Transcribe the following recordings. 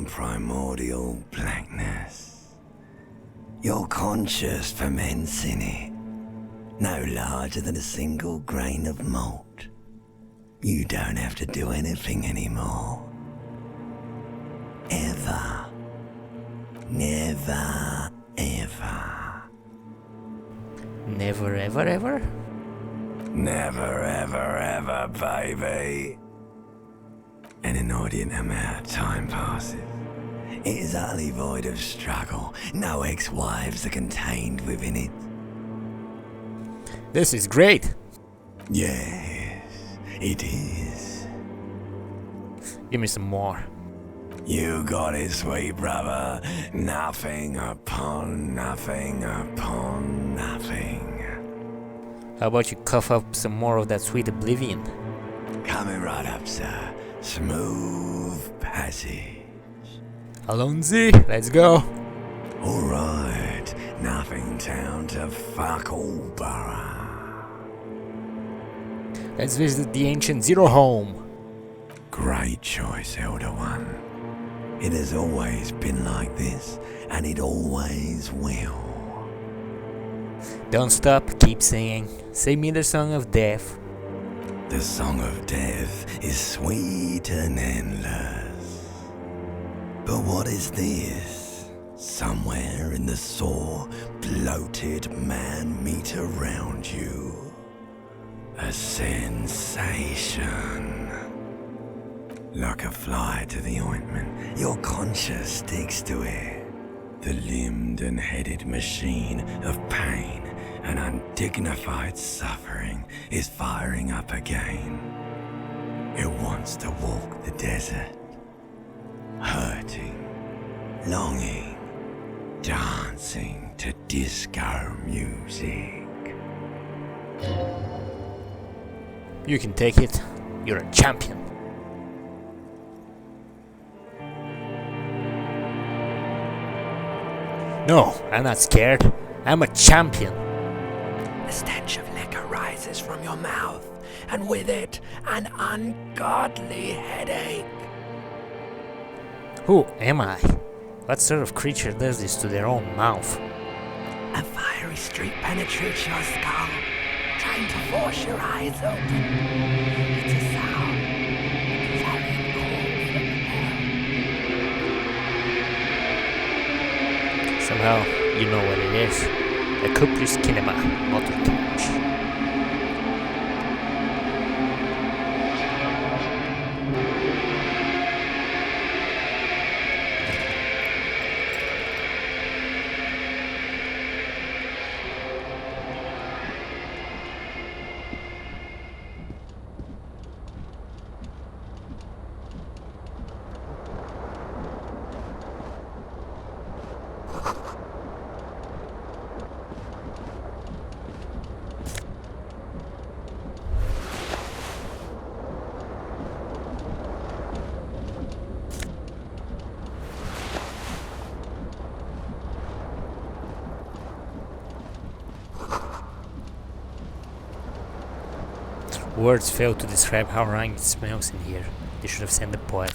from primordial blackness. Your conscious ferments in it, no larger than a single grain of malt. You don't have to do anything anymore. Ever. Never, ever. Never ever ever? Never, ever, ever, baby. An inordinate amount of time passes. It is utterly void of struggle. No ex-wives are contained within it. This is great! Yes, it is. Give me some more. You got it, sweet brother. Nothing upon nothing upon nothing. How about you cough up some more of that sweet oblivion? Coming right up, sir. Smooth passage. Alonzi, let's go! Alright, nothing town to fuck all borough. Let's visit the ancient Zero home. Great choice, Elder One. It has always been like this, and it always will. Don't stop, keep singing. Sing me the song of death. The song of death is sweet and endless. But what is this? Somewhere in the sore, bloated man-meat around you. A sensation. Like a fly to the ointment, your conscience sticks to it. The limbed and headed machine of pain and undignified suffering is firing up again. It wants to walk the desert, hurting, longing, dancing to disco music. You can take it. You're a champion. No, I'm not scared. I'm a champion. The stench of liquor rises from your mouth, and with it, an ungodly headache. Who am I? What sort of creature does this to their own mouth? A fiery streak penetrates your skull, trying to force your eyes open. It's a sound carrying cold from hell. Somehow, you know what it is. A Cuprius Kinema motor couch. Words fail to describe how rank it smells in here. They should have sent a poet.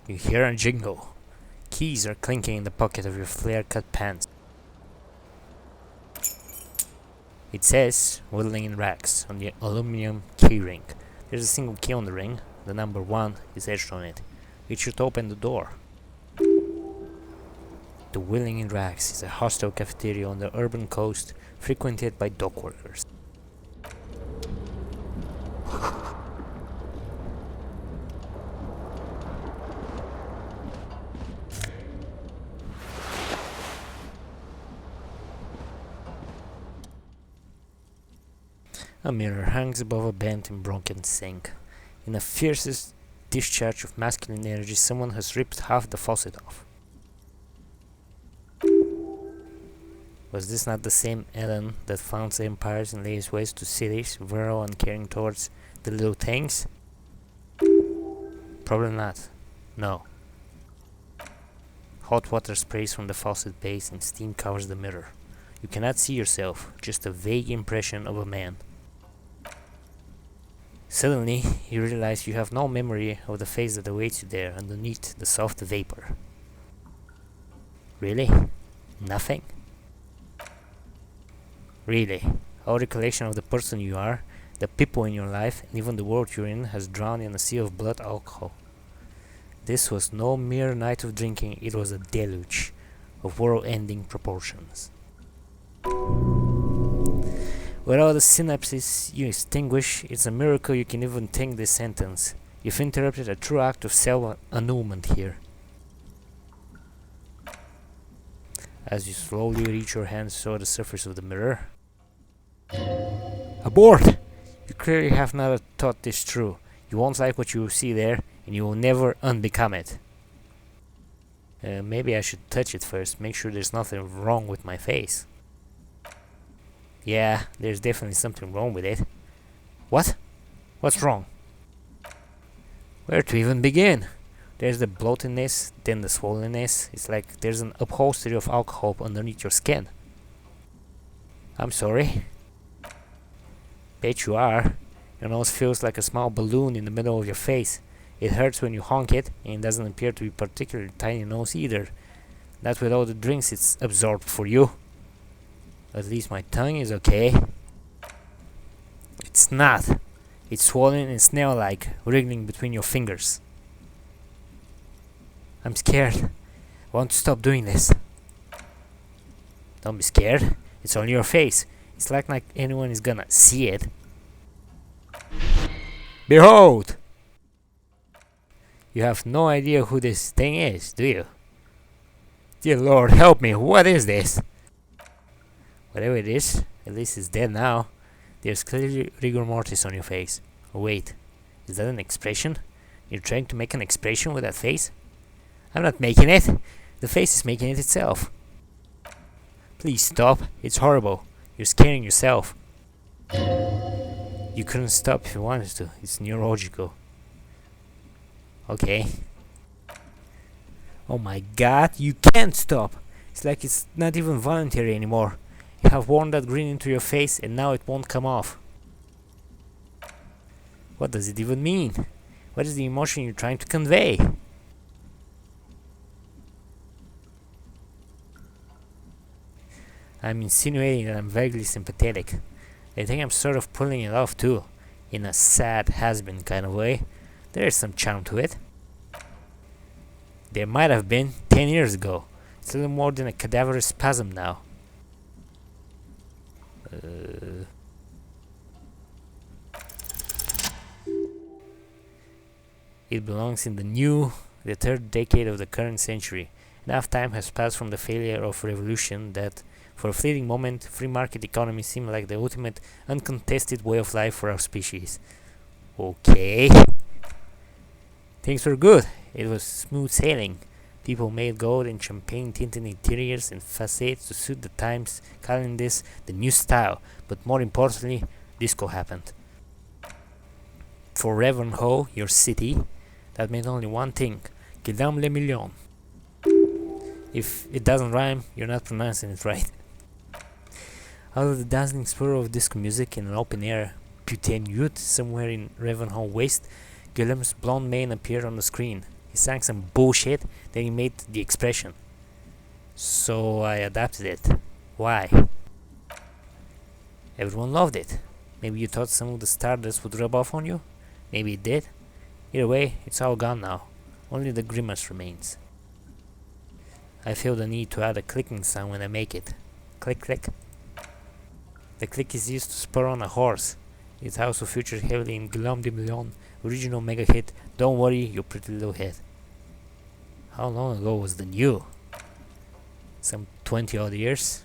You hear a jingle. Keys are clinking in the pocket of your flare-cut pants. It says, whittling in racks, on the aluminum keyring. There's a single key on the ring. The number 1 is etched on it. It should open the door. The Whittling in Racks is a hostel cafeteria on the urban coast, frequented by dock workers. A mirror hangs above a bent and broken sink. In a fiercest discharge of masculine energy, someone has ripped half the faucet off. Was this not the same Ellen that founds empires and lays waste to cities, virile and caring towards the little things? Probably not. No. Hot water sprays from the faucet base and steam covers the mirror. You cannot see yourself, just a vague impression of a man. Suddenly, you realize you have no memory of the face that awaits you there underneath the soft vapor. Really? Nothing? Really? All recollection of the person you are, the people in your life, and even the world you're in has drowned in a sea of blood alcohol. This was no mere night of drinking, it was a deluge of world-ending proportions. With all the synapses you extinguish, it's a miracle you can even think this sentence. You've interrupted a true act of self-annulment here. As you slowly reach your hands toward the surface of the mirror. Abort! You clearly have not thought this through. You won't like what you see there, and you will never unbecome it. Maybe I should touch it first, make sure there's nothing wrong with my face. Yeah, there's definitely something wrong with it. What? What's wrong? Where to even begin? There's the bloatedness, then the swollenness. It's like there's an upholstery of alcohol underneath your skin. I'm sorry. Bet you are. Your nose feels like a small balloon in the middle of your face. It hurts when you honk it, and it doesn't appear to be particularly tiny nose either. Not with all the drinks it's absorbed for you. At least my tongue is okay. It's not. It's swollen and snail-like, wriggling between your fingers. I'm scared. I want to stop doing this. Don't be scared. It's on your face. It's like anyone is gonna see it. Behold! You have no idea who this thing is, do you? Dear Lord, help me. What is this? Whatever it is, at least it's dead now. There's clearly rigor mortis on your face. Oh, wait, is that an expression? You're trying to make an expression with that face? I'm not making it. The face is making it itself. Please stop. It's horrible. You're scaring yourself. You couldn't stop if you wanted to. It's neurological. Okay. Oh my god, you can't stop. It's like it's not even voluntary anymore. You have worn that grin into your face and now it won't come off. What does it even mean? What is the emotion you're trying to convey? I'm insinuating that I'm vaguely sympathetic. I think I'm sort of pulling it off too, in a sad has-been kind of way. There is some charm to it. There might have been 10 years ago. It's a little more than a cadaverous spasm now. It belongs in the third decade of the current century. Enough time has passed from the failure of revolution that, for a fleeting moment, free market economy seemed like the ultimate, uncontested way of life for our species. Okay. Things were good. It was smooth sailing. People made gold and champagne-tinted interiors and facades to suit the times, calling this the new style. But more importantly, disco happened. For Ravenho, your city, that meant only one thing: Kidam le million. If it doesn't rhyme, you're not pronouncing it right. Out of the dazzling spur of disco music in an open-air putain youth somewhere in Ravenho Waste, Guillem's blonde mane appeared on the screen. He sang some bullshit, then he made the expression. So I adapted it. Why? Everyone loved it. Maybe you thought some of the stardust would rub off on you? Maybe it did. Either way, it's all gone now. Only the grimace remains. I feel the need to add a clicking sound when I make it. Click, click. The click is used to spur on a horse. It also featured heavily in Guillaume de Million original mega hit Don't Worry, You Pretty Little Head. How long ago was the new? Some 20 odd years?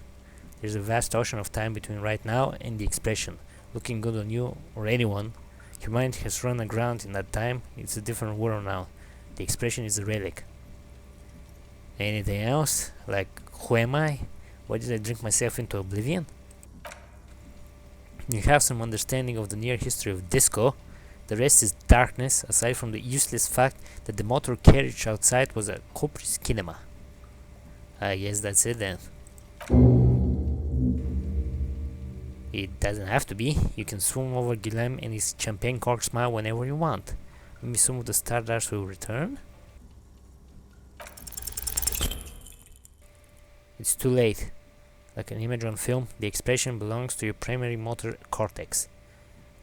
There's a vast ocean of time between right now and the expression. Looking good on you or anyone. Humanity has run aground in that time. It's a different world now. The expression is a relic. Anything else? Like, who am I? Why did I drink myself into oblivion? You have some understanding of the near history of disco. The rest is darkness, aside from the useless fact that the motor carriage outside was a corpus cinema. I guess that's it then. It doesn't have to be. You can swoon over Guillem and his champagne cork smile whenever you want. Maybe some of the Stardust will return? It's too late. Like an image on film, the expression belongs to your primary motor cortex.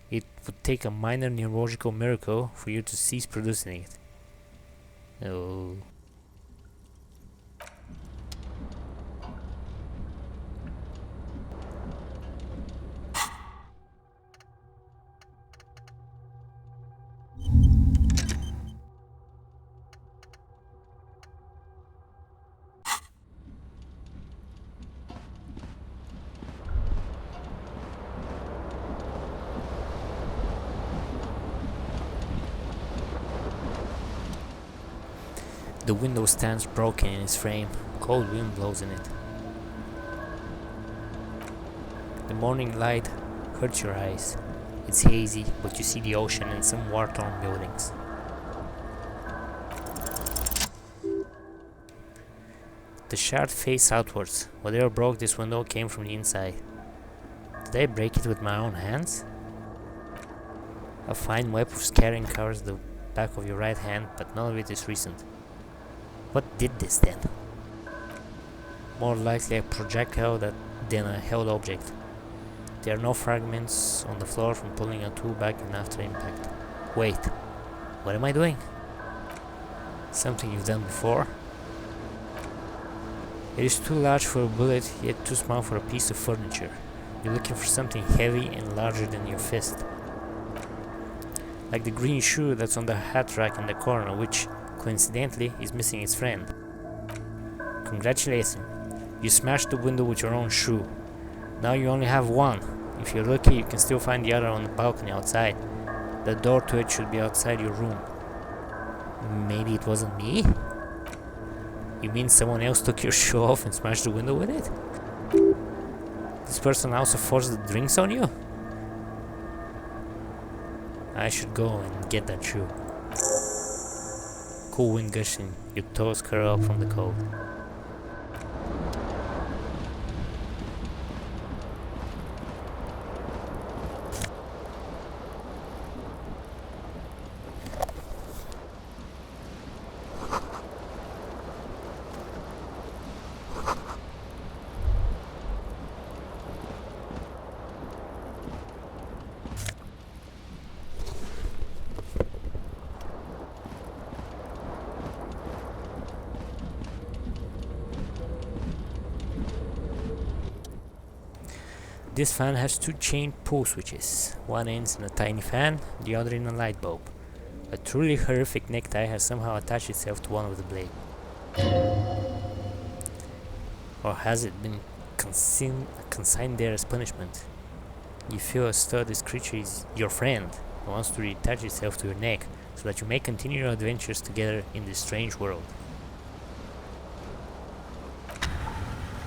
It would take a minor neurological miracle for you to cease producing it. Oh. The window stands broken in its frame. Cold wind blows in it. The morning light hurts your eyes. It's hazy, but you see the ocean and some war-torn buildings. The shard face outwards. Whatever broke this window came from the inside. Did I break it with my own hands? A fine web of scarring covers the back of your right hand, but none of it is recent. What did this then? More likely a projectile than a held object. There are no fragments on the floor from pulling a tool back in after impact. Wait, what am I doing? Something you've done before? It is too large for a bullet, yet too small for a piece of furniture. You're looking for something heavy and larger than your fist. Like the green shoe that's on the hat rack in the corner, which coincidentally is missing its friend. Congratulations, you smashed the window with your own shoe. Now you only have one. If you're lucky, you can still find the other on the balcony outside. The door to it should be outside your room. Maybe it wasn't me? You mean someone else took your shoe off and smashed the window with it? This person also forced the drinks on you? I should go and get that shoe. Cool wind gushing, your toes curl up from the cold. This fan has two chain pull switches. One ends in a tiny fan, the other in a light bulb. A truly horrific necktie has somehow attached itself to one of the blades. Or has it been consigned there as punishment? You feel as though this creature is your friend and wants to reattach itself to your neck so that you may continue your adventures together in this strange world.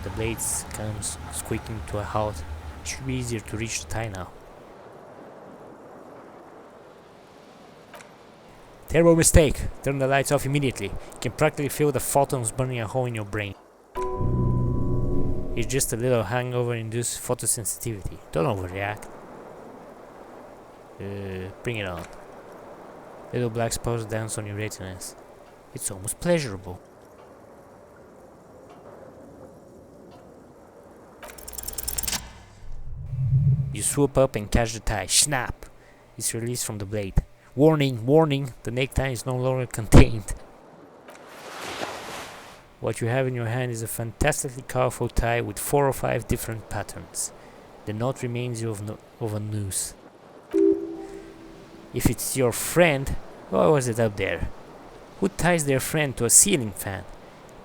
The blades come squeaking to a halt. It should be easier to reach the tie now. Terrible mistake! Turn the lights off immediately. You can practically feel the photons burning a hole in your brain. It's just a little hangover-induced photosensitivity. Don't overreact. Bring it on. Little black spots dance on your retinas. It's almost pleasurable. You swoop up and catch the tie. Snap! It's released from the blade. Warning, warning! The necktie is no longer contained. What you have in your hand is a fantastically colorful tie with 4 or 5 different patterns. The knot reminds you of a noose. If it's your friend, why was it up there? Who ties their friend to a ceiling fan?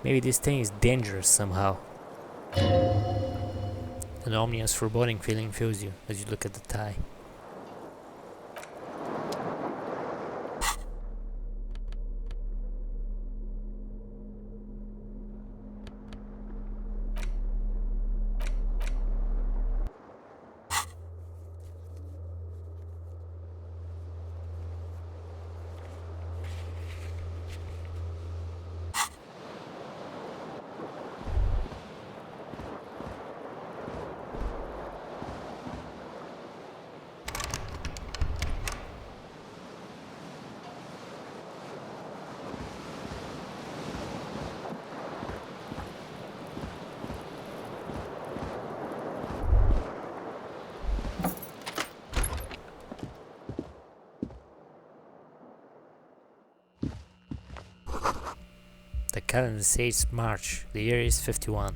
Maybe this thing is dangerous somehow. An ominous, foreboding feeling fills you as you look at the tie. calendar says March. The year is 51.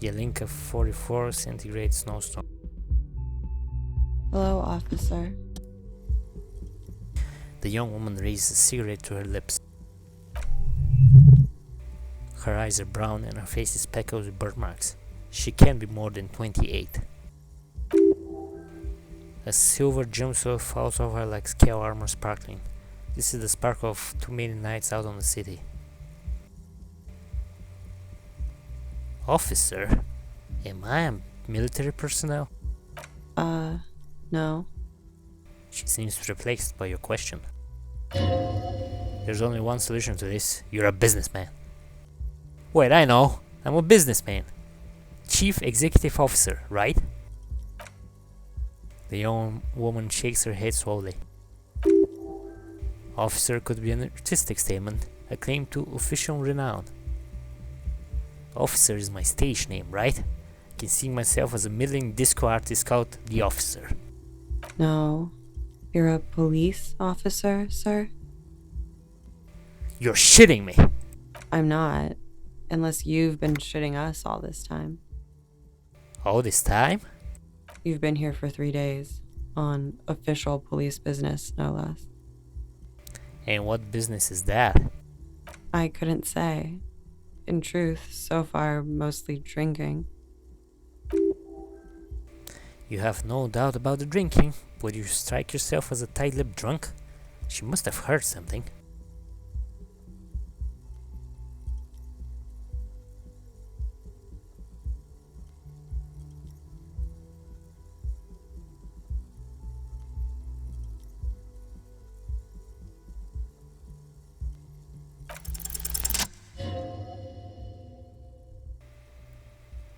Yelinka 44 centigrade snowstorm. Hello, officer. The young woman raises a cigarette to her lips. Her eyes are brown and her face is speckled with birthmarks. She can't be more than 28. A silver gemstone falls off her like scale armor sparkling. This is the sparkle of too many nights out on the city. Officer? Am I a military personnel? No. She seems perplexed by your question. There's only one solution to this. You're a businessman. Wait, I know. I'm a businessman. Chief Executive Officer, right? The young woman shakes her head slowly. Officer could be an artistic statement, a claim to official renown. Officer is my stage name, right? I can see myself as a middling disco artist called The Officer. No. You're a police officer, sir? You're shitting me! I'm not. Unless you've been shitting us all this time. All this time? You've been here for 3 days. On official police business, no less. And what business is that? I couldn't say. In truth, so far, mostly drinking. You have no doubt about the drinking. Would you strike yourself as a tight-lipped drunk? She must have heard something.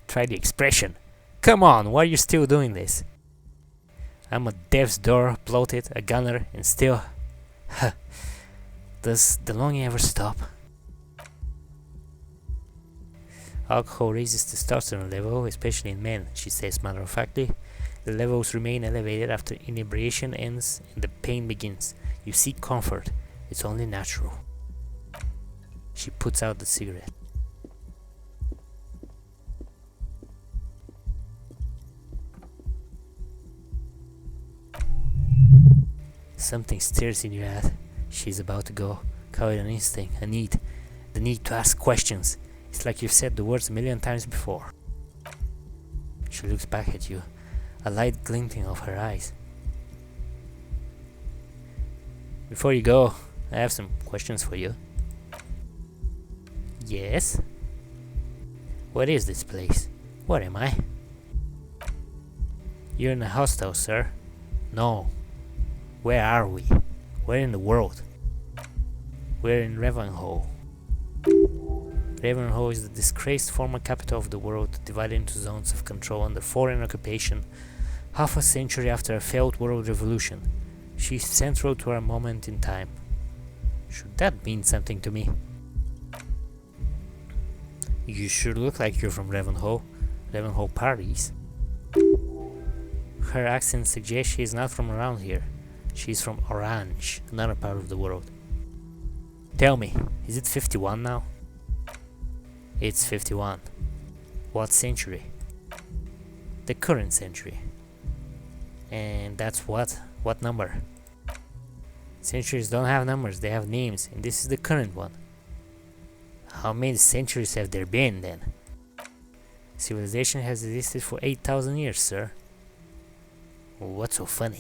Try the expression. Come on, why are you still doing this? I'm a death's door, bloated, a gunner, and still... Does the longing ever stop? Alcohol raises testosterone level, especially in men, she says matter-of-factly. The levels remain elevated after inebriation ends and the pain begins. You seek comfort. It's only natural. She puts out the cigarette. Something stirs in your head. She's about to go. Call it an instinct, a need. The need to ask questions. It's like you've said the words a million times before. She looks back at you, a light glinting of her eyes. Before you go, I have some questions for you. Yes? What is this place? Where am I? You're in a hostel, sir. No. Where are we? Where in the world? We're in Ravenhall. Ravenhall is the disgraced former capital of the world, divided into zones of control under foreign occupation, half a century after a failed world revolution. She's central to our moment in time. Should that mean something to me? You sure look like you're from Ravenhall. Ravenhall parties. Her accent suggests she is not from around here. She's from Orange, another part of the world. Tell me, is it 51 now? It's 51. What century? The current century. And that's what? What number? Centuries don't have numbers, they have names, and this is the current one. How many centuries have there been then? Civilization has existed for 8,000 years, sir. What's so funny?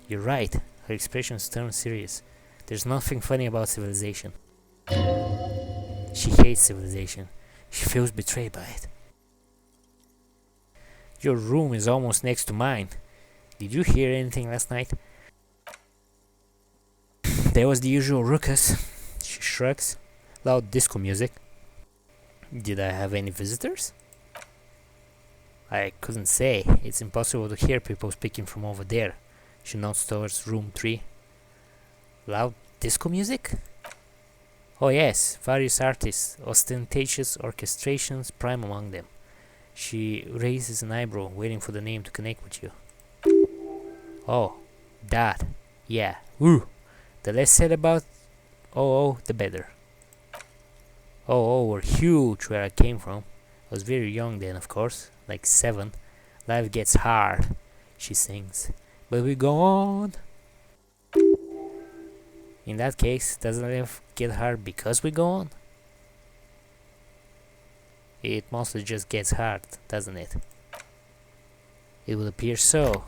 You're right, her expressions turn serious. There's nothing funny about civilization. She hates civilization. She feels betrayed by it. Your room is almost next to mine. Did you hear anything last night? There was the usual ruckus. She shrugs. Loud disco music. Did I have any visitors? I couldn't say. It's impossible to hear people speaking from over there. She nods towards room 3. Loud disco music? Oh yes, various artists, ostentatious orchestrations prime among them. She raises an eyebrow, waiting for the name to connect with you. Oh, that. Yeah. Woo. The less said about the better. Oh, we're huge where I came from. I was very young then, of course, like 7. Life gets hard, she sings. But we go on. In that case, doesn't life get hard because we go on? It mostly just gets hard, doesn't it? It would appear so.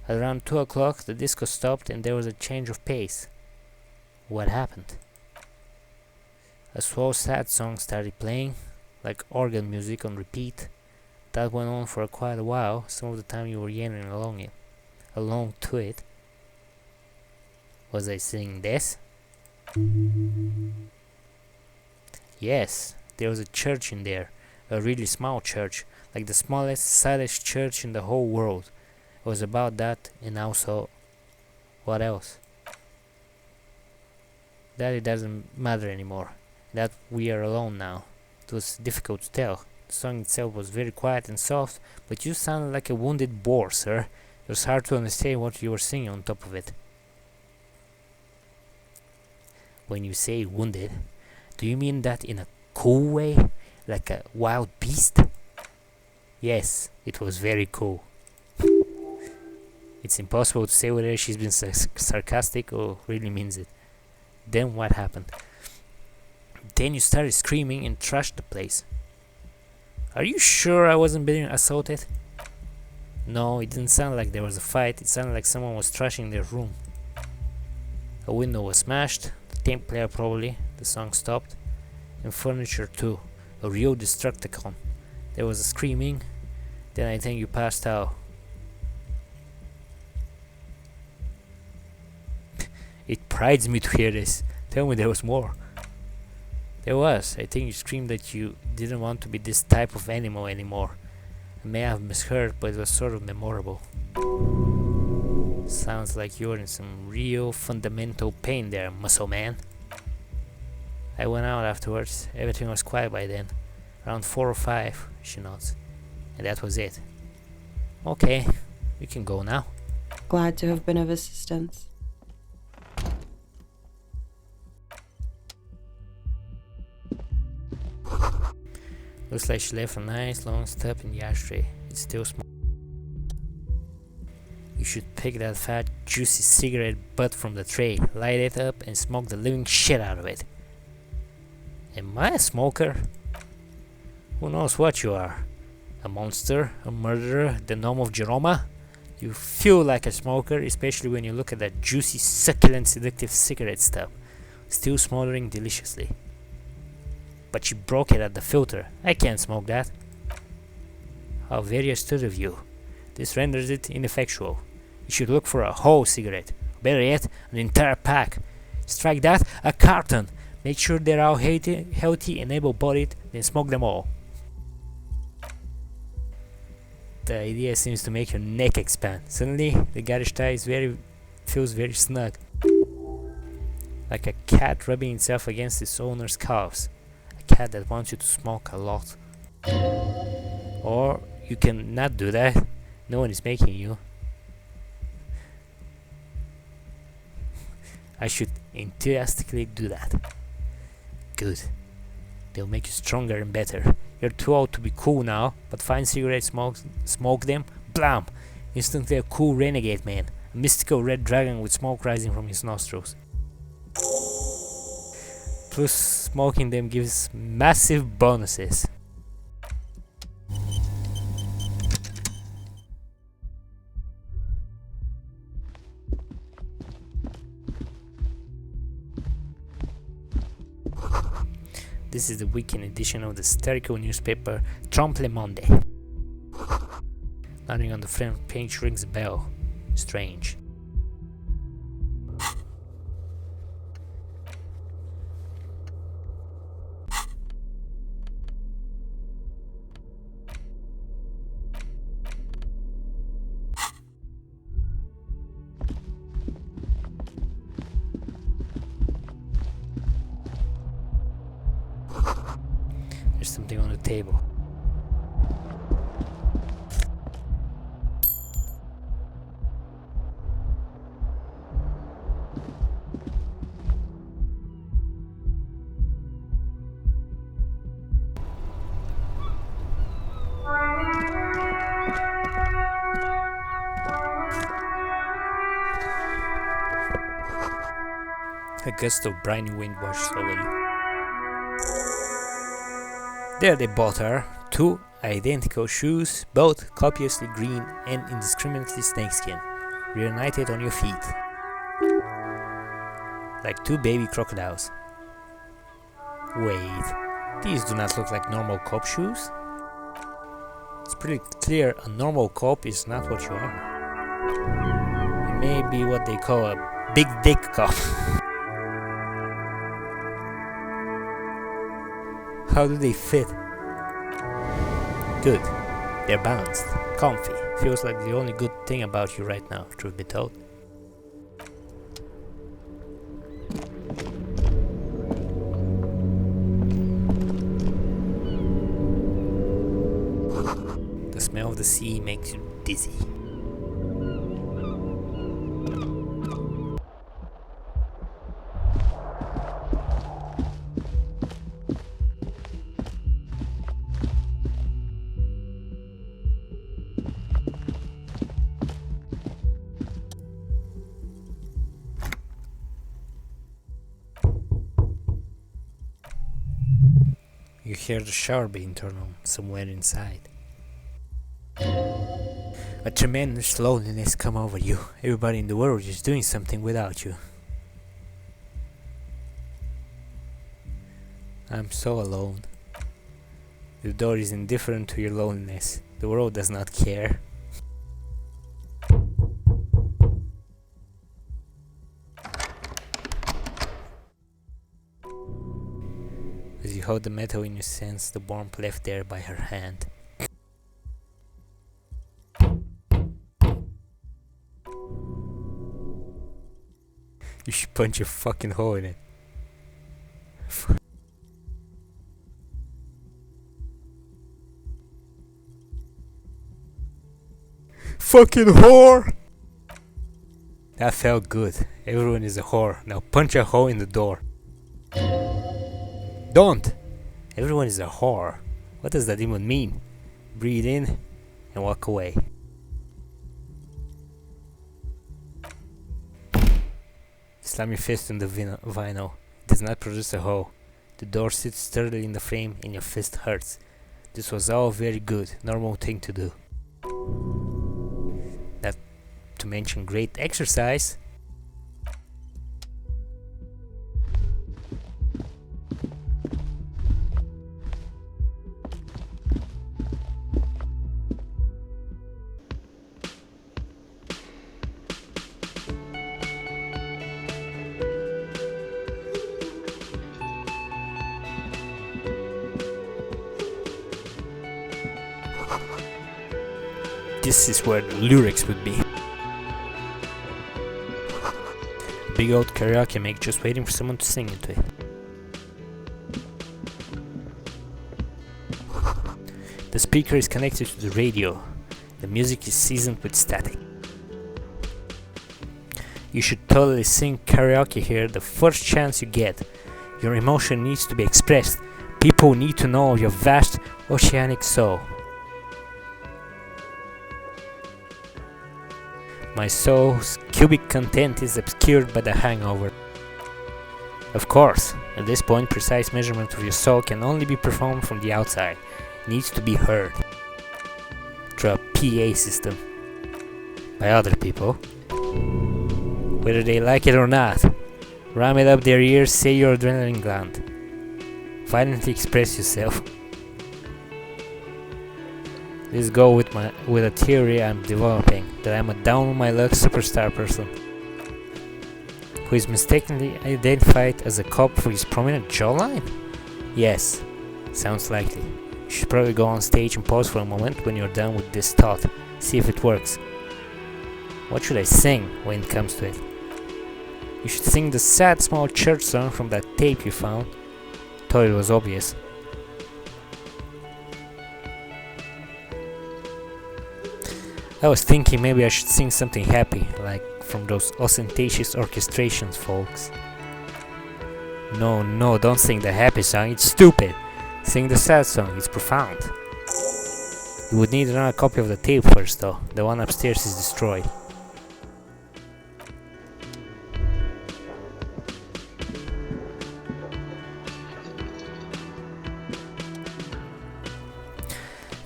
At around 2 o'clock, the disco stopped and there was a change of pace. What happened? A slow, sad song started playing, like organ music on repeat. That went on for quite a while. Some of the time you were yelling along to it. Was I singing this? Yes, there was a church in there. A really small church, like the smallest, saddest church in the whole world. It was about that, and also, what else? That it doesn't matter anymore. That we are alone now. It was difficult to tell. The song itself was very quiet and soft, but you sounded like a wounded boar, sir. It was hard to understand what you were singing on top of it. When you say wounded, do you mean that in a cool way? Like a wild beast? Yes, it was very cool. It's impossible to say whether she's been sarcastic or really means it. Then what happened? Then you started screaming and trashed the place. Are you sure I wasn't being assaulted? No, it didn't sound like there was a fight. It sounded like someone was trashing their room. A window was smashed, the tape player probably, the song stopped, and furniture too. A real Destructicon. There was a screaming, then I think you passed out. It prides me to hear this. Tell me there was more. There was. I think you screamed that you didn't want to be this type of animal anymore. I may have misheard, but it was sort of memorable. Sounds like you're in some real fundamental pain there, muscle man. I went out afterwards. Everything was quiet by then. Around 4 or 5, she nods. And that was it. Okay, we can go now. Glad to have been of assistance. Looks like she left a nice long stub in the ashtray. It's still small. You should pick that fat, juicy cigarette butt from the tray, light it up, and smoke the living shit out of it. Am I a smoker? Who knows what you are? A monster? A murderer? The gnome of Jeroma? You feel like a smoker, especially when you look at that juicy, succulent, seductive cigarette stub, still smoldering deliciously. But she broke it at the filter. I can't smoke that. How very astute of you. This renders it ineffectual. You should look for a whole cigarette. Better yet, an entire pack. Strike that, a carton. Make sure they're all healthy and able-bodied, then smoke them all. The idea seems to make your neck expand. Suddenly, the garage tie feels very snug. Like a cat rubbing itself against its owner's calves. A cat that wants you to smoke a lot. Or you can not do that. No one is making you. I should enthusiastically do that. Good. They'll make you stronger and better. You're too old to be cool now, but find cigarettes, smoke them, blam! Instantly a cool renegade man. A mystical red dragon with smoke rising from his nostrils. Plus, smoking them gives massive bonuses. This is the weekend edition of the satirical newspaper Trompe le Monde. Nothing on the front page rings a bell. Strange. There's something on the table. A gust of briny wind washes over you. There they both are, two identical shoes, both copiously green and indiscriminately snakeskin, reunited on your feet, like two baby crocodiles. Wait, these do not look like normal cop shoes. It's pretty clear a normal cop is not what you are. It may be what they call a big dick cop. How do they fit? Good. They're balanced, comfy. Feels like the only good thing about you right now, truth be told. The smell of the sea makes you dizzy. You hear the shower being turned on somewhere inside. A tremendous loneliness come over you. Everybody in the world is doing something without you. I'm so alone. The door is indifferent to your loneliness. The world does not care. As you hold the metal in, you sense the warmth left there by her hand. You should punch a fucking hole in it. Fucking whore! That felt good. Everyone is a whore. Now punch a hole in the door. Don't! Everyone is a whore. What does that even mean? Breathe in and walk away. Slam your fist in the vinyl. It does not produce a hole. The door sits sturdily in the frame and your fist hurts. This was all very good, normal thing to do. Not to mention great exercise. This is where the lyrics would be. Big old karaoke mic just waiting for someone to sing into it. The speaker is connected to the radio. The music is seasoned with static. You should totally sing karaoke here the first chance you get. Your emotion needs to be expressed. People need to know your vast oceanic soul. My soul's cubic content is obscured by the hangover. Of course, at this point, precise measurement of your soul can only be performed from the outside. It needs to be heard through a PA system by other people, whether they like it or not. Ram it up their ears, say your adrenaline gland. Violently express yourself. Let's go with a theory I'm developing, that I'm a down on my luck superstar person who is mistakenly identified as a cop for his prominent jawline? Yes, sounds likely. You should probably go on stage and pause for a moment when you're done with this thought, see if it works. What should I sing when it comes to it? You should sing the sad small church song from that tape you found. Thought it was obvious. I was thinking maybe I should sing something happy, like from those ostentatious orchestrations, folks. No, don't sing the happy song, it's stupid. Sing the sad song, it's profound. You would need another copy of the tape first though, the one upstairs is destroyed.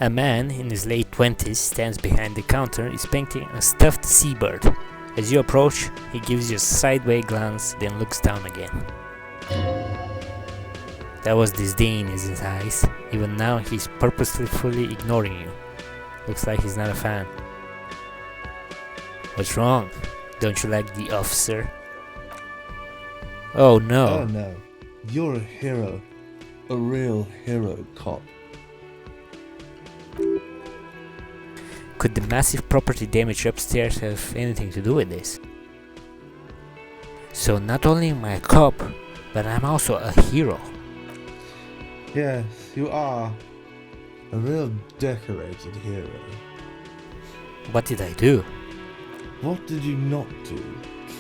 A man in his late 20s stands behind the counter inspecting a stuffed seabird. As you approach, he gives you a sideways glance, then looks down again. There was disdain in his eyes. Even now, he's purposefully ignoring you. Looks like he's not a fan. What's wrong? Don't you like the officer? Oh no. Oh no. You're a hero. A real hero cop. Could the massive property damage upstairs have anything to do with this? So not only am I a cop, but I'm also a hero. Yes, you are. A real decorated hero. What did I do? What did you not do?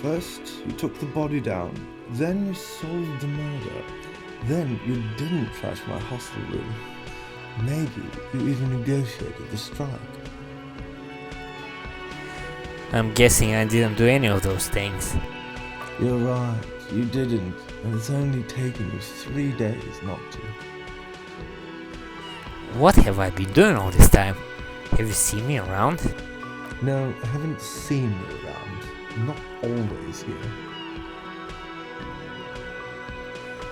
First, you took the body down. Then you solved the murder. Then you didn't trash my hostel room. Maybe you even negotiated the strike. I'm guessing I didn't do any of those things. You're right, you didn't. And it's only taken you 3 days not to. What have I been doing all this time? Have you seen me around? No, I haven't seen you around. Not always here.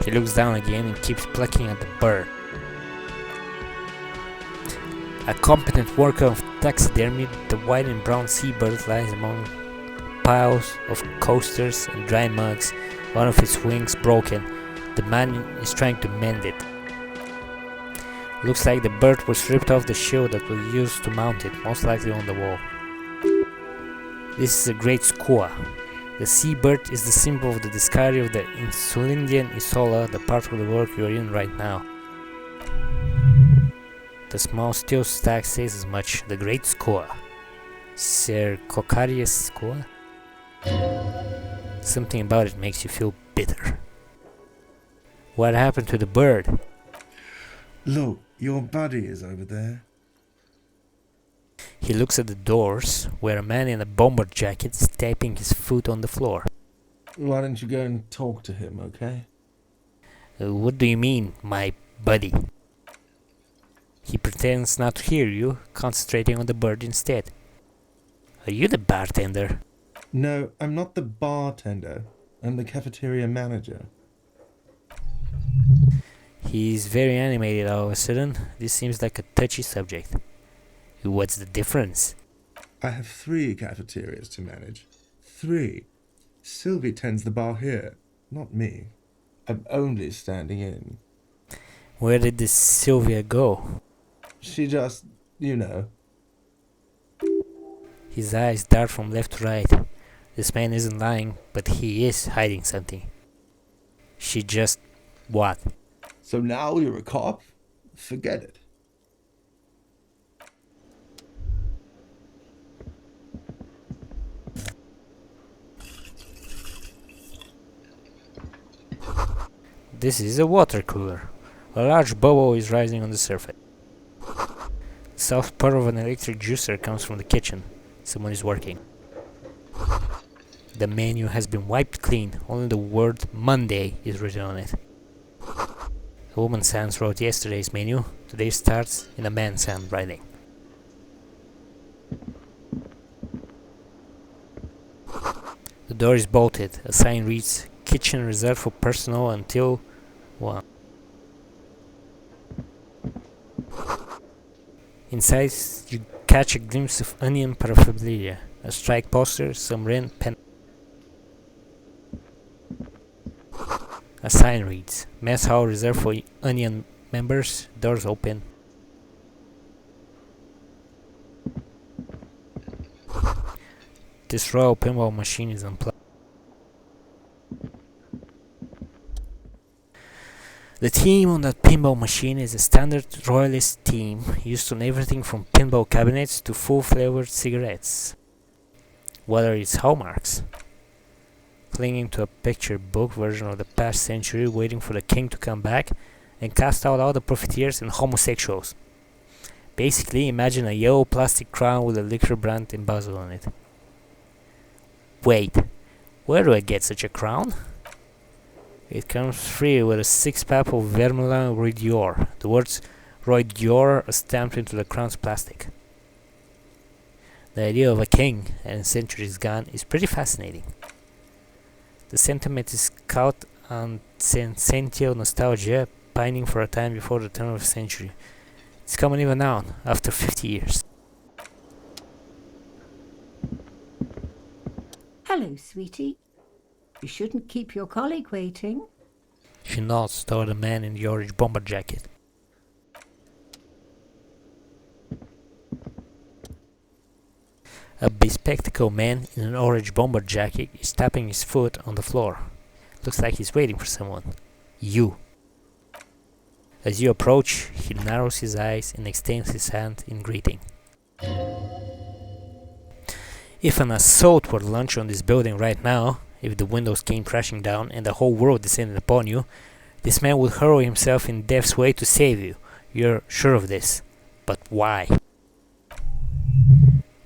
He looks down again and keeps plucking at the bird. A competent worker of taxidermy, the white and brown seabird lies among piles of coasters and dry mugs, one of its wings broken. The man is trying to mend it. Looks like the bird was ripped off the shield that was used to mount it, most likely on the wall. This is a great skua. The seabird is the symbol of the discovery of the Insulindian Isola, the part of the world you are in right now. The small steel stack says as much. The great skua. Sir Cocarius skua? Something about it makes you feel bitter. What happened to the bird? Look, your buddy is over there. He looks at the doors, where a man in a bomber jacket is tapping his foot on the floor. Why don't you go and talk to him, okay? What do you mean, my buddy? He pretends not to hear you, concentrating on the bird instead. Are you the bartender? No, I'm not the bartender. I'm the cafeteria manager. He's very animated all of a sudden. This seems like a touchy subject. What's the difference? I have 3 cafeterias to manage. 3. Sylvie tends the bar here, not me. I'm only standing in. Where did this Sylvia go? She just, you know. His eyes dart from left to right. This man isn't lying, but he is hiding something. She just... what? So now you're a cop? Forget it. This is a water cooler. A large bubble is rising on the surface. The soft purr of an electric juicer comes from the kitchen. Someone is working. The menu has been wiped clean. Only the word Monday is written on it. A woman's hands wrote yesterday's menu. Today starts in a man's handwriting. The door is bolted. A sign reads, "Kitchen reserved for personnel until 1." Inside, you catch a glimpse of onion paraphernalia, a strike poster, some rent pen. A sign reads, "Mess hall reserved for onion members, doors open." This royal pinball machine is unplugged. The team on that pinball machine is a standard royalist team used on everything from pinball cabinets to full-flavored cigarettes. What are its hallmarks? Clinging to a picture book version of the past century, waiting for the king to come back and cast out all the profiteers and homosexuals. Basically, imagine a yellow plastic crown with a liquor brand embossed on it. Wait, where do I get such a crown? It comes free with a 6-pack of Vermeulen Ridior. The words Roy Dior stamped into the crown's plastic. The idea of a king and centuries gone is pretty fascinating. The sentiment is caught on sentimental nostalgia, pining for a time before the turn of the century. It's common even now, after 50 years. Hello, sweetie. You shouldn't keep your colleague waiting. She nods toward the man in the orange bomber jacket. A bespectacled man in an orange bomber jacket is tapping his foot on the floor. Looks like he's waiting for someone. You. As you approach, he narrows his eyes and extends his hand in greeting. If an assault were to launch on this building right now, if the windows came crashing down and the whole world descended upon you, this man would hurl himself in death's way to save you. You're sure of this. But why?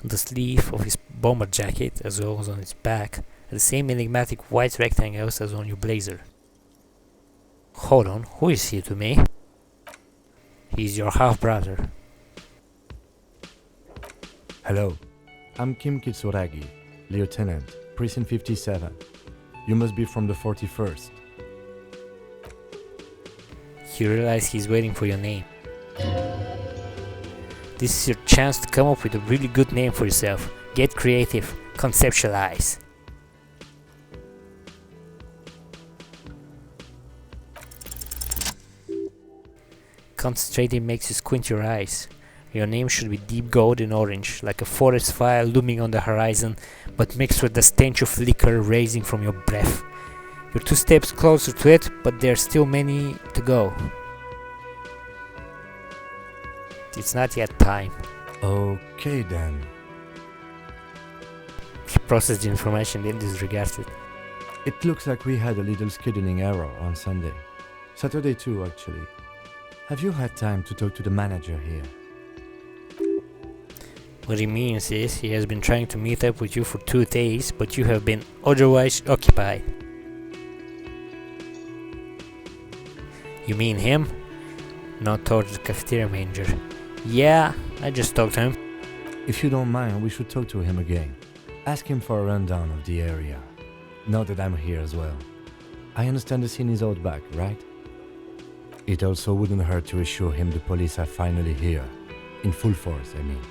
On the sleeve of his bomber jacket, as well as on its back, are the same enigmatic white rectangles as on your blazer. Hold on, who is he to me? He's your half-brother. Hello, I'm Kim Kitsuragi, Lieutenant, Precinct 57. You must be from the 41st. You realize he's waiting for your name. This is your chance to come up with a really good name for yourself. Get creative, conceptualize. Concentrating makes you squint your eyes. Your name should be deep gold and orange, like a forest fire looming on the horizon, but mixed with the stench of liquor rising from your breath. You're 2 steps closer to it, but there's still many to go. It's not yet time. Okay then. He processed the information, then disregards it. It looks like we had a little scheduling error on Sunday. Saturday too, actually. Have you had time to talk to the manager here? What he means is he has been trying to meet up with you for 2 days, but you have been otherwise occupied. You mean him? Not towards the cafeteria manager. Yeah, I just talked to him. If you don't mind, we should talk to him again. Ask him for a rundown of the area. Now that I'm here as well. I understand the scene is out back, right? It also wouldn't hurt to assure him the police are finally here. In full force, I mean.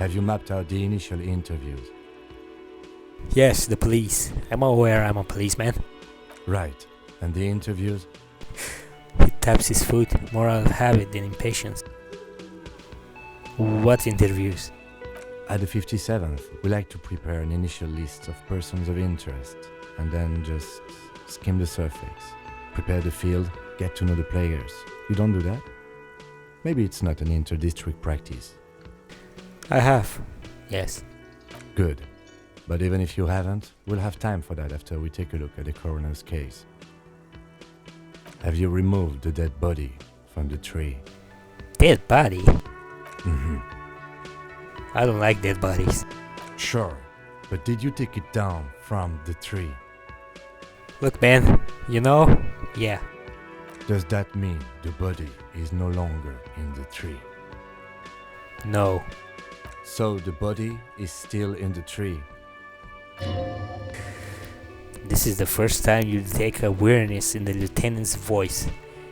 Have you mapped out the initial interviews? Yes, the police. I'm aware I'm a policeman. Right. And the interviews? He taps his foot, more out of habit than impatience. What interviews? At the 57th, we like to prepare an initial list of persons of interest and then just skim the surface. Prepare the field, get to know the players. You don't do that? Maybe it's not an inter-district practice. I have. Yes. Good. But even if you haven't, we'll have time for that after we take a look at the coroner's case. Have you removed the dead body from the tree? Dead body? Mm-hmm. I don't like dead bodies. Sure. But did you take it down from the tree? Look, man, you know? Yeah. Does that mean the body is no longer in the tree? No. So the body is still in the tree. This is the first time you detect awareness in the lieutenant's voice.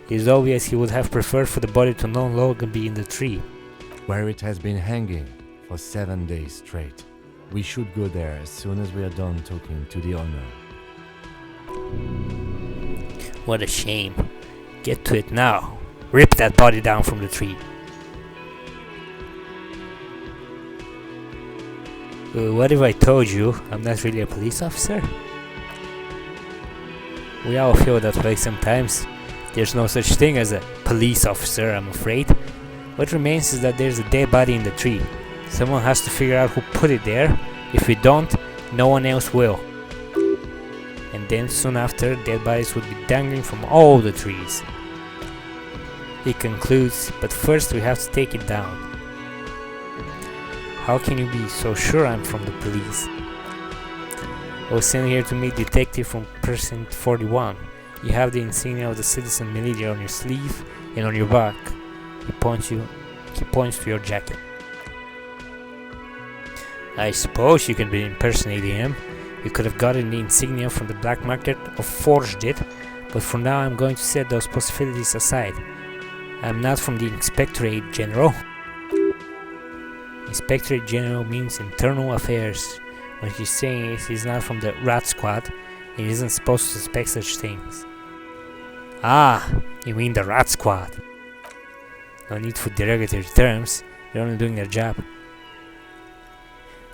It is obvious he would have preferred for the body to no longer be in the tree. Where it has been hanging for 7 days straight. We should go there as soon as we are done talking to the owner. What a shame. Get to it now. Rip that body down from the tree. What if I told you I'm not really a police officer? We all feel that way sometimes. There's no such thing as a police officer, I'm afraid. What remains is that there's a dead body in the tree. Someone has to figure out who put it there. If we don't, no one else will. And then soon after, dead bodies would be dangling from all the trees. He concludes, but first we have to take it down. How can you be so sure I'm from the police? I was sent here to meet detective from Precinct 41. You have the insignia of the citizen militia on your sleeve and on your back. He points to your jacket. I suppose you can be impersonating him. You could have gotten the insignia from the black market or forged it, but for now I'm going to set those possibilities aside. I'm not from the Inspectorate General. Inspectorate General means internal affairs. What he's saying is he's not from the Rat Squad, and he isn't supposed to suspect such things. Ah, you mean the Rat Squad. No need for derogatory terms, they're only doing their job.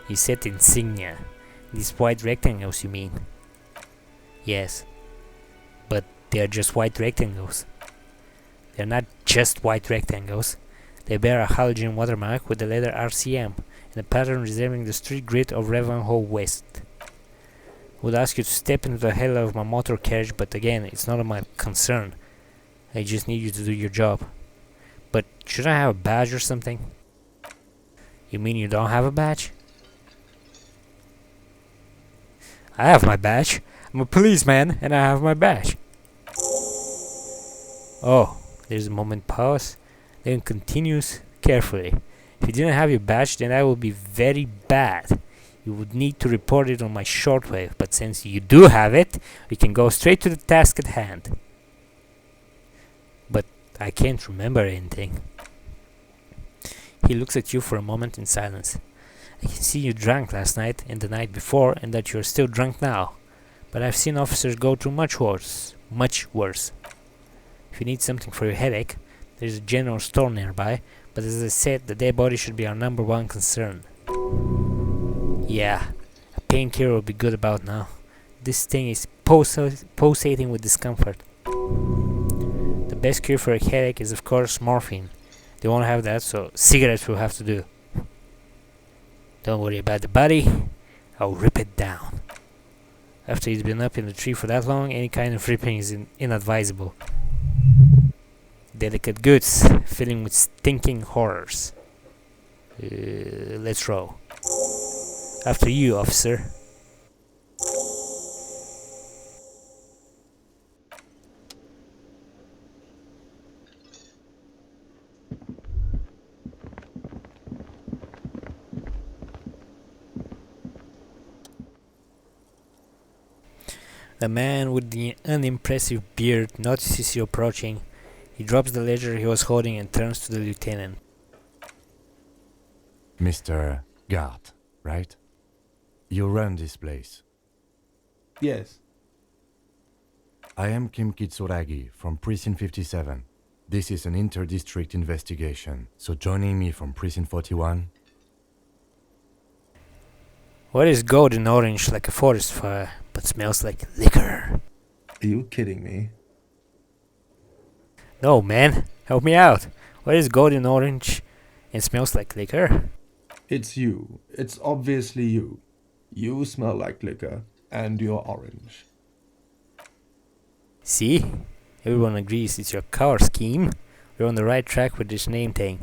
You said insignia. These white rectangles, you mean? Yes. But they are just white rectangles. They're not just white rectangles. They bear a halogen watermark with the letter RCM and a pattern resembling the street grid of Ravenhall West. Would ask you to step into the hell of my motor carriage, but again, it's not of my concern. I just need you to do your job. But should I have a badge or something? You mean you don't have a badge? I have my badge. I'm a policeman and I have my badge. Oh, there's a moment pause, then continues carefully. If you didn't have your badge, then that would be very bad. You would need to report it on my shortwave, but since you do have it, we can go straight to the task at hand. But I can't remember anything. He looks at you for a moment in silence. I can see you drank last night and the night before, and that you're still drunk now. But I've seen officers go through much worse. Much worse. If you need something for your headache, there's a general store nearby, but as I said, the dead body should be our #1 concern. Yeah, a painkiller will be good about now. This thing is pulsating with discomfort. The best cure for a headache is of course morphine. They won't have that, so cigarettes will have to do. Don't worry about the body, I'll rip it down. After it's been up in the tree for that long, any kind of ripping is inadvisable. Delicate goods, filling with stinking horrors. Let's roll. After you, officer. The man with the unimpressive beard notices you approaching. He drops the ledger he was holding and turns to the lieutenant. Mr. Gart, right? You run this place. Yes. I am Kim Kitsuragi from Precinct 57. This is an inter-district investigation, so joining me from Precinct 41... What is golden orange like a forest fire, but smells like liquor? Are you kidding me? No, man, help me out. What is golden orange and smells like liquor? It's you. It's obviously you. You smell like liquor, and you're orange. See? Everyone agrees it's your cover scheme. We're on the right track with this name thing.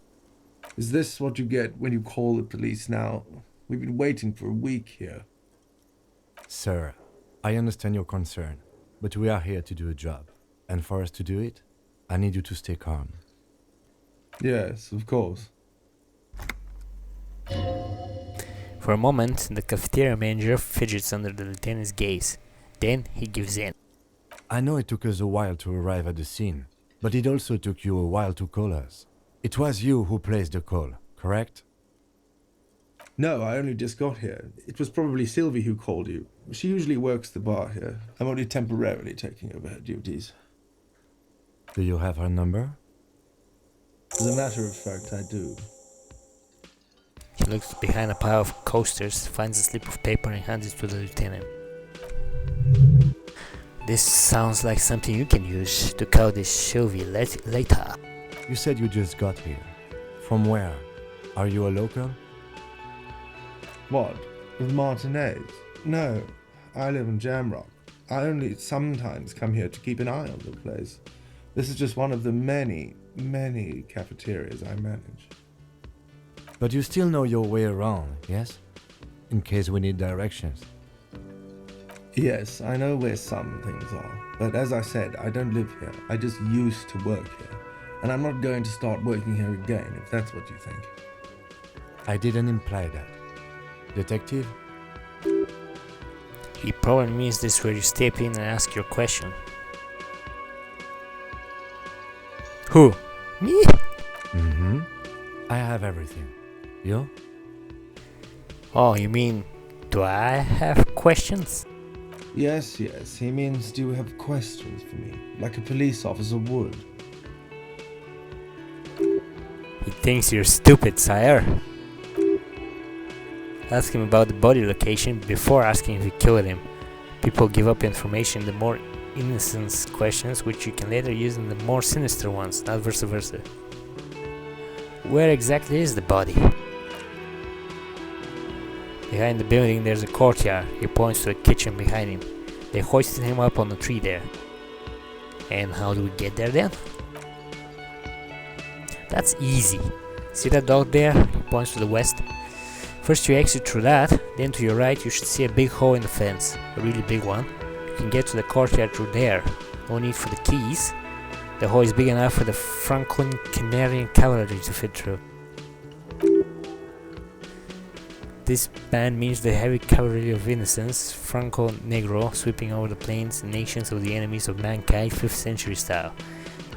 Is this what you get when you call the police now? We've been waiting for a week here. Sir, I understand your concern, but we are here to do a job. And for us to do it, I need you to stay calm. Yes, of course. For a moment, the cafeteria manager fidgets under the lieutenant's gaze. Then he gives in. I know it took us a while to arrive at the scene, but it also took you a while to call us. It was you who placed the call, correct? No, I only just got here. It was probably Sylvie who called you. She usually works the bar here. I'm only temporarily taking over her duties. Do you have her number? As a matter of fact, I do. He looks behind a pile of coasters, finds a slip of paper and hands it to the lieutenant. This sounds like something you can use to call this Sylvie later. You said you just got here. From where? Are you a local? What? With Martinez? No, I live in Jamrock. I only sometimes come here to keep an eye on the place. This is just one of the many, many cafeterias I manage. But you still know your way around, yes? In case we need directions. Yes, I know where some things are. But as I said, I don't live here. I just used to work here. and I'm not going to start working here again, if that's what you think. I didn't imply that. Detective? He probably means this where you step in and ask your question. Who? Me? Mm-hmm. I have everything. You? Oh, you mean, do I have questions? Yes, he means do you have questions for me, like a police officer would? He thinks you're stupid, sire. Ask him about the body location before asking if you killed him. People give up information in the more innocent questions, which you can later use in the more sinister ones, not vice versa. Where exactly is the body? Behind the building there's a courtyard. He points to a kitchen behind him. They hoisted him up on a tree there. And how do we get there then? That's easy. See that dog there? He points to the west. First you exit through that, then to your right you should see a big hole in the fence. A really big one. You can get to the courtyard through there. No need for the keys. The hole is big enough for the Franco-Canarian cavalry to fit through. This band means the heavy cavalry of innocence, Franco-Negro, sweeping over the plains and nations of the enemies of mankind 5th century style.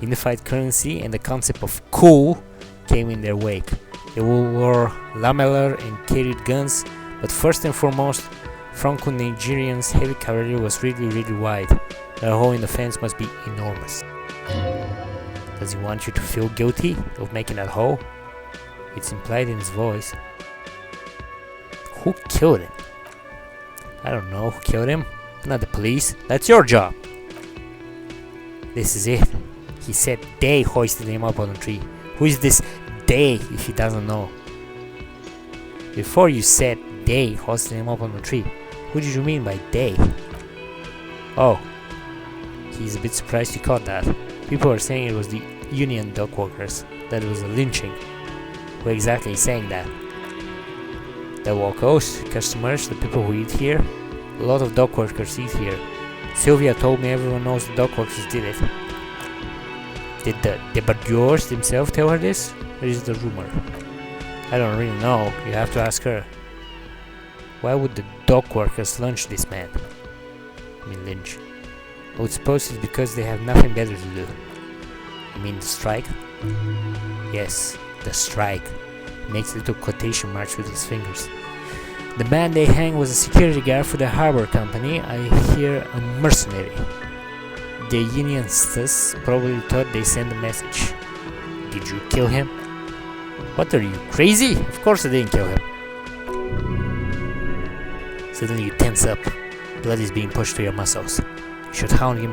Unified currency and the concept of cool came in their wake. They wore lamellar and carried guns, but first and foremost, Franco-Nigerians' heavy cavalry was really wide. The hole in the fence must be enormous. Does he want you to feel guilty of making that hole? It's implied in his voice. Who killed him? I don't know who killed him. Not the police. That's your job. This is it. He said they hoisted him up on a tree. Who is this they if he doesn't know? Before you said they hoisted him up on a tree, who did you mean by they? Oh, he's a bit surprised you caught that. People are saying it was the union dock workers, that it was a lynching. Who exactly is saying that? The walkers, customers, the people who eat here. A lot of dock workers eat here. Sylvia told me everyone knows the dock workers did it. Did the debardeurs themselves tell her this? Or is it a rumor? I don't really know, you have to ask her. Why would the dock workers lynch this man? Lynch. I would suppose it's because they have nothing better to do. You mean the strike? Yes, the strike. He makes a little quotation marks with his fingers. The man they hanged was a security guard for the harbor company. I hear a mercenary. The unionists probably thought they sent a message. Did you kill him? What are you, crazy? Of course I didn't kill him. Suddenly you tense up. Blood is being pushed to your muscles. You should hound him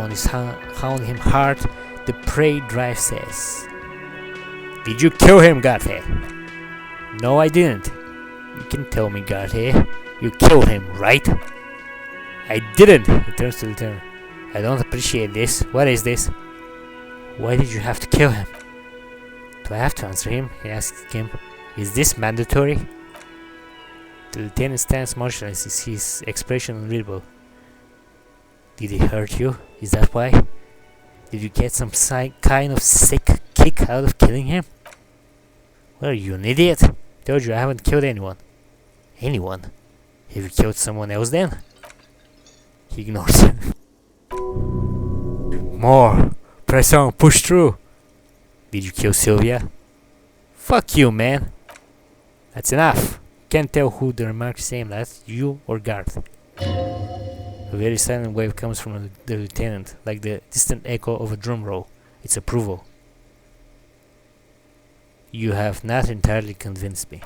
hard. The prey drive says. Did you kill him, Godhead? No, I didn't. You can tell me, Godhead. You killed him, right? I didn't. He turns to the lieutenant. I don't appreciate this. What is this? Why did you have to kill him? Do I have to answer him? He asks him. Is this mandatory? The lieutenant stands motionless, his expression unreadable. Did he hurt you? Is that why? Did you get some kind of sick kick out of killing him? What are you, an idiot? Told you I haven't killed anyone. Anyone? Have you killed someone else then? He ignores him. More! Press on, push through! Did you kill Sylvia? Fuck you, man! That's enough! Can't tell who the remark is aimed at, you or Garth. A very silent wave comes from the lieutenant, like the distant echo of a drum roll. It's approval. You have not entirely convinced me.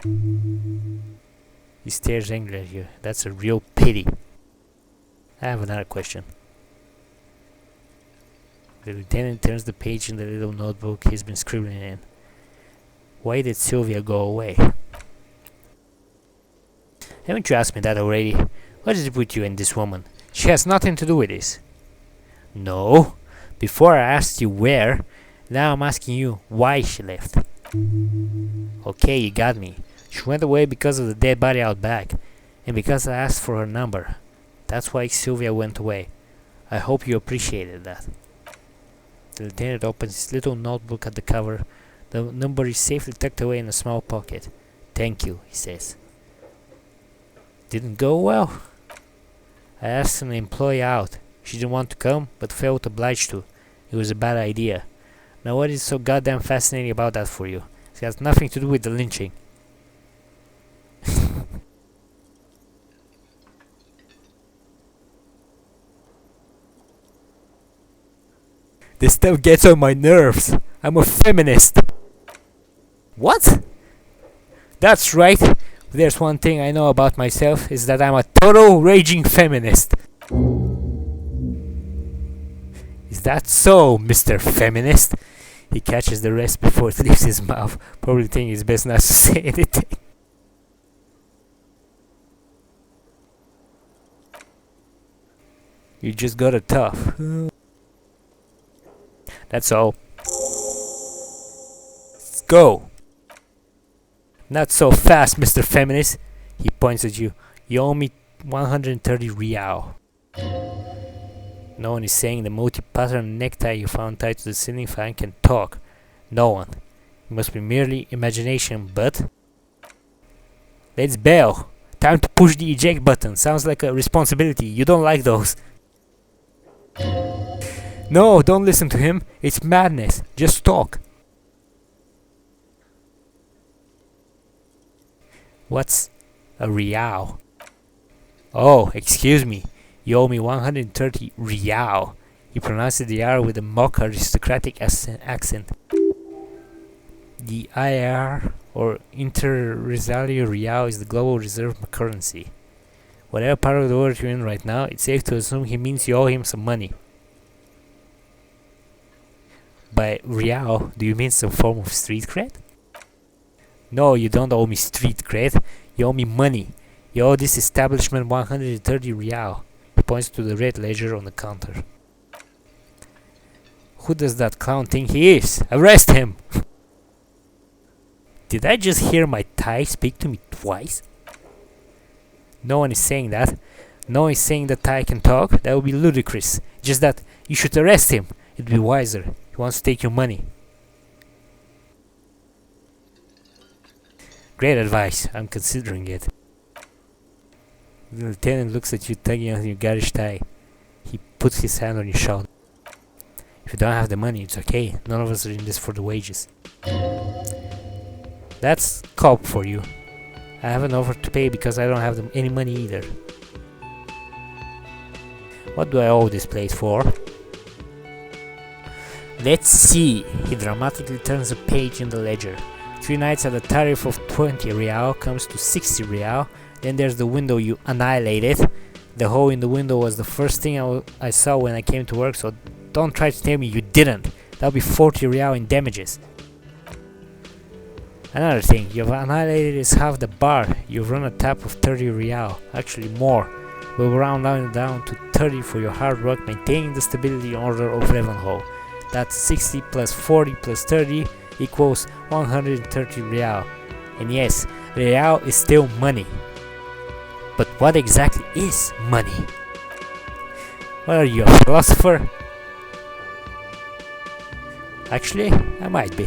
He stares angrily at you. That's a real pity. I have another question. The lieutenant turns the page in the little notebook he's been scribbling in. Why did Sylvia go away? Haven't you asked me that already? What is it with you and this woman? She has nothing to do with this. No. Before I asked you where, now I'm asking you why she left. Okay, you got me. She went away because of the dead body out back, and because I asked for her number. That's why Sylvia went away. I hope you appreciated that. The lieutenant opens his little notebook at the cover. The number is safely tucked away in a small pocket. "Thank you," he says. "Didn't go well?" "I asked an employee out. She didn't want to come, but felt obliged to. It was a bad idea. Now what is so goddamn fascinating about that for you? It has nothing to do with the lynching." "This stuff gets on my nerves. I'm a feminist." "What?" "That's right. If there's one thing I know about myself, is that I'm a total raging feminist." "Is that so, Mr. Feminist?" He catches the rest before it leaves his mouth, probably thinking it's best not to say anything. "You just got it tough." "That's all. Let's go." "Not so fast, Mr. Feminist." He points at you. "You owe me 130 real. No one is saying the multi-pattern necktie you found tied to the ceiling fan can talk. No one. It must be merely imagination, but... Let's bail. Time to push the eject button. Sounds like a responsibility. You don't like those. No, don't listen to him. It's madness. Just talk. What's a real? Oh, excuse me. You owe me 130 real. He pronounced the R with a mock aristocratic accent. The IR, or Interrogate real, is the global reserve currency. Whatever part of the world you're in right now, it's safe to assume he means you owe him some money. By real, do you mean some form of street cred? No, you don't owe me street cred. You owe me money. You owe this establishment 130 real. He points to the red ledger on the counter. Who does that clown think he is? Arrest him! Did I just hear my tie speak to me twice? No one is saying that. No one is saying that tie can talk. That would be ludicrous. Just that you should arrest him. It'd be wiser. He wants to take your money. Great advice. I'm considering it. The lieutenant looks at you tugging on your garish tie. He puts his hand on your shoulder. If you don't have the money, it's okay. None of us are in this for the wages. That's cop for you. I have an offer to pay because I don't have any money either. What do I owe this place for? Let's see. He dramatically turns a page in the ledger. 3 nights at a tariff of 20 real comes to 60 real. Then there's the window you annihilated. The hole in the window was the first thing I saw when I came to work, so don't try to tell me you didn't. That'll be 40 real in damages. Another thing, you've annihilated is half the bar. You've run a tap of 30 real, actually more. We'll round down to 30 for your hard work maintaining the stability and order of Ravenhall. That's 60 plus 40 plus 30 equals 130 real. And yes, real is still money. But what exactly is money? What are you, a philosopher? Actually, I might be.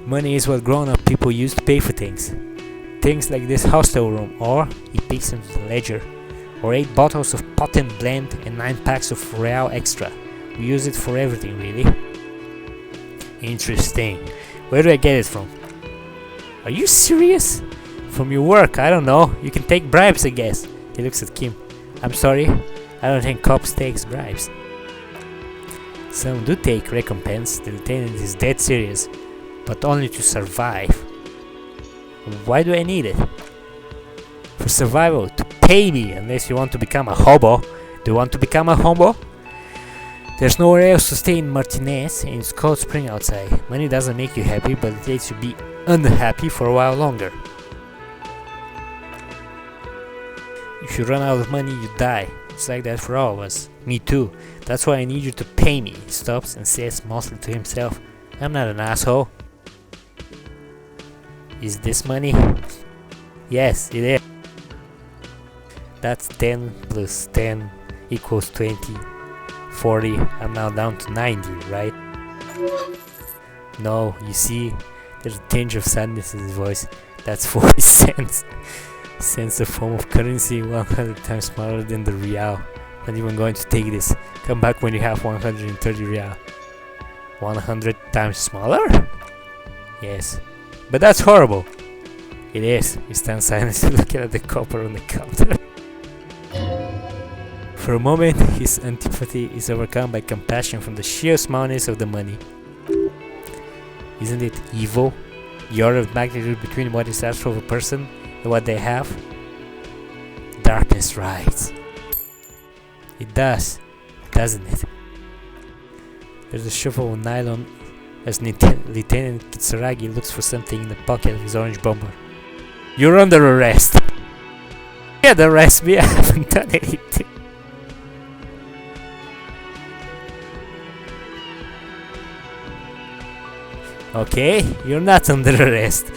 Money is what grown-up people use to pay for things. Things like this hostel room, or, he peeks into the ledger, or 8 bottles of potent blend and 9 packs of Real Extra. We use it for everything, really. Interesting. Where do I get it from? Are you serious? From your work, I don't know. You can take bribes, I guess. He looks at Kim. I'm sorry, I don't think cops take bribes. Some do take recompense. The lieutenant is dead serious. But only to survive. Why do I need it? For survival, to pay me, unless you want to become a hobo. Do you want to become a hobo? There's nowhere else to stay in Martinez, and it's cold spring outside. Money doesn't make you happy, but it lets you be unhappy for a while longer. If you run out of money, you die. It's like that for all of us. Me too. That's why I need you to pay me. He stops and says mostly to himself, I'm not an asshole. Is this money? Yes, it is. That's 10 plus 10 equals 20, 40. I'm now down to 90, right? No, you see, there's a tinge of sadness in his voice. That's 40 cents. Cents, a form of currency 100 times smaller than the real. Not even going to take this. Come back when you have 130 real. 100 times smaller? Yes. But that's horrible. It is. He stands silently looking at the copper on the counter. For a moment, his antipathy is overcome by compassion from the sheer smallness of the money. Isn't it evil? The order of magnitude between what is asked of a person and what they have? Darkness rides. It does, doesn't it? There's a shuffle of nylon as Lieutenant Kitsuragi looks for something in the pocket of his orange bomber. You're under arrest! Yeah, arrest me, I haven't done anything. Okay, you're not under arrest.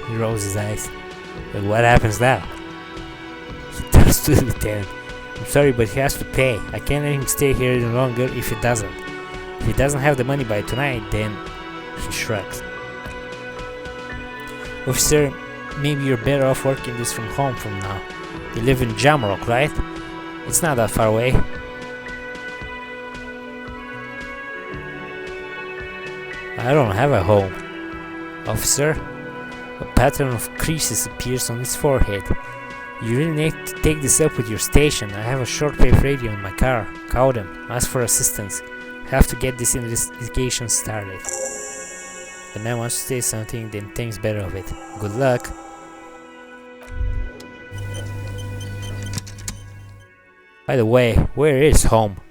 He rolls his eyes. But what happens now? He turns to the lieutenant. I'm sorry, but he has to pay. I can't let him stay here any longer if he doesn't. If he doesn't have the money by tonight, then... He shrugs. Officer, maybe you're better off working this from home from now. You live in Jamrock, right? It's not that far away. I don't have a home. Officer, a pattern of creases appears on his forehead. You really need to take this up with your station. I have a shortwave radio in my car. Call them. Ask for assistance. Have to get this investigation started. The man wants to say something, then thinks better of it. Good luck. By the way, where is home?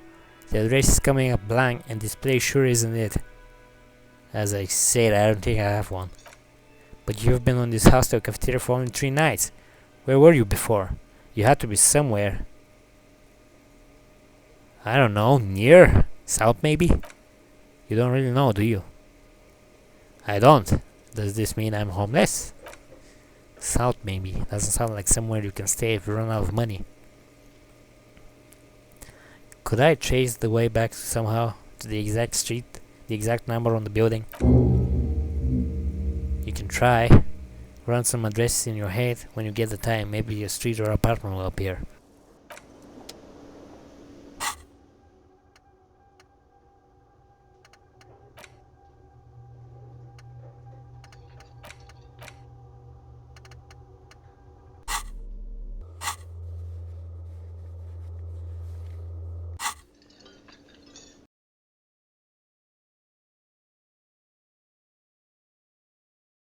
The address is coming up blank and this place sure isn't it. As I said, I don't think I have one. But you've been on this hostel cafeteria for only 3 nights. Where were you before? You had to be somewhere. I don't know, near? South maybe? You don't really know, do you? I don't. Does this mean I'm homeless? South maybe. Doesn't sound like somewhere you can stay if you run out of money. Could I trace the way back somehow to the exact street? The exact number on the building? You can try. Run some addresses in your head. When you get the time, maybe a street or apartment will appear.